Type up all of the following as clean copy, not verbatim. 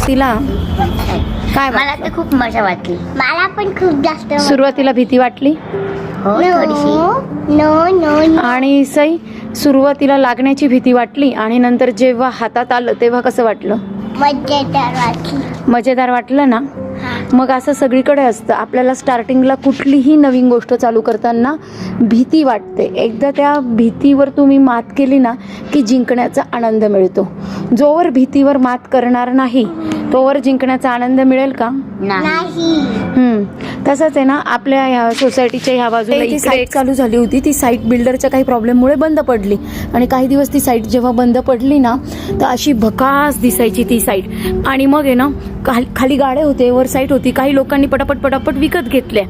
तिला काय मला तर खूप मजा वाटली. मला पण खूप जास्त सुरुवातीला भीती वाटली हो थोडीशी. नो आणि सई सुरुवातीला लागण्याची भीती वाटली आणि नंतर जेव्हा हातात आलं तेव्हा कसं वाटलं? मजेदार वाटली. मजेदार वाटलं ना. मग असं सगळीकडे असतं. आपल्याला स्टार्टिंगला कुठलीही नवीन गोष्ट चालू करताना भीती वाटते. एकदा त्या भीतीवर तुम्ही मात केली ना की जिंकण्याचा आनंद मिळतो. जोवर भीतीवर मात करणार नाही तोवर जिंकण्याचा आनंद मिळेल का? नाही. तसंच आहे ना. आपल्या ह्या सोसायटीच्या ह्या बाजूला ती साईट चालू झाली होती. ती साईट बिल्डरच्या काही प्रॉब्लेममुळे बंद पडली आणि काही दिवस ती साईट जेव्हा बंद पडली ना तर अशी भकास दिसायची ती साईट. आणि मग आहे ना खाली गाड्या होते, वर साईट होती. काही लोकांनी पटापट विकत घेतल्या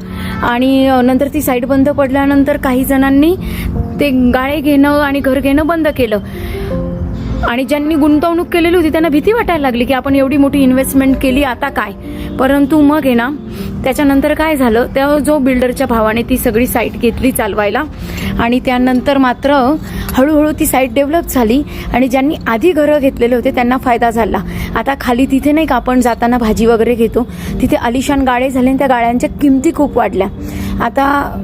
आणि नंतर ती साईट बंद पडल्यानंतर काही जणांनी ते गाळे घेणं आणि घर घेणं बंद केलं. आणि ज्यांनी गुंतवणूक केलेली होती त्यांना भीती वाटायला लागली की आपण एवढी मोठी इन्व्हेस्टमेंट केली आता काय. परंतु मग आहे ना त्याच्यानंतर काय झालं, त्या जो बिल्डरच्या भावाने ती सगळी साईट घेतली चालवायला आणि त्यानंतर मात्र हळूहळू ती साईट डेव्हलप झाली आणि ज्यांनी आधी घरं घेतलेले होते त्यांना फायदा झाला. आता खाली तिथे नाही का आपण जाताना भाजी वगैरे घेतो तिथे आलिशान गाळे झाले आणि त्या गाळ्यांच्या किमती खूप वाढल्या. आता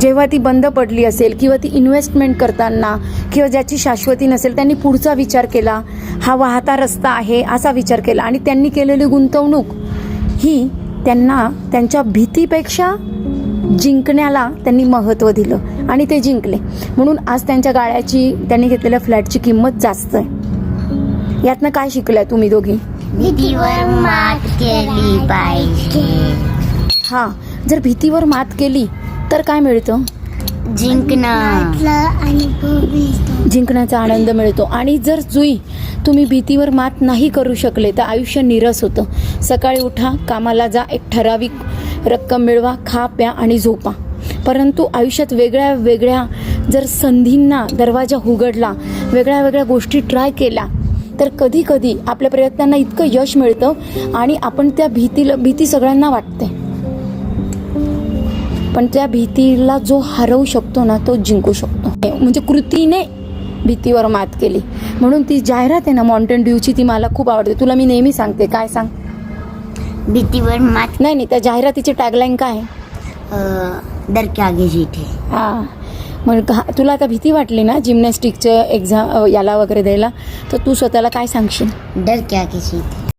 जेव्हा ती बंद पडली असेल किंवा ती इन्व्हेस्टमेंट करताना किंवा ज्याची शाश्वती नसेल त्यांनी पुढचा विचार केला. हा वाहता रस्ता आहे असा विचार केला आणि त्यांनी केलेली गुंतवणूक ही त्यांना त्यांच्या भीतीपेक्षा जिंकण्याला त्यांनी महत्त्व दिलं आणि ते जिंकले. म्हणून आज त्यांच्या गाळ्याची त्यांनी घेतलेल्या फ्लॅटची किंमत जास्त आहे. यातनं काय शिकलाय तुम्ही दोघी? भीतीवर मात केली पाहिजे. हां, जर भीतीवर मात केली तर काय मिळतं? जिंकणं. जिंकण्याचा आनंद मिळतो. आणि जर तुम्ही भीतीवर मात नाही करू शकले तर आयुष्य निरस होतं. सकाळी उठा, कामाला जा, एक ठराविक रक्कम मिळवा, खा प्या आणि झोपा. परंतु आयुष्यात वेगळ्या वेगळ्या जर संधींना दरवाजा उघडला, वेगळ्या वेगळ्या गोष्टी ट्राय केल्या तर कधी कधी आपल्या प्रयत्नांना इतकं यश मिळतं आणि आपण त्या भीती सगळ्यांना वाटते पण त्या भीतीला जो हरवू शकतो ना तो जिंकू शकतो. म्हणजे कृतीने भीतीवर मात केली. म्हणून ती जाहिरात आहे ना माउंटेन ड्यूची ती मला खूप आवडते. तुला मी नेहमी सांगते. काय सांग? भीतीवर मात. नाही त्या जाहिरातीची टॅगलाईन काय? डर के आगे जीत है. हां, मग तुला आता भीती वाटली ना जिम्नॅस्टिकचं एक्झाम याला वगैरे द्यायला तर तू स्वतःला काय सांगशील? डर के आगे जीत है.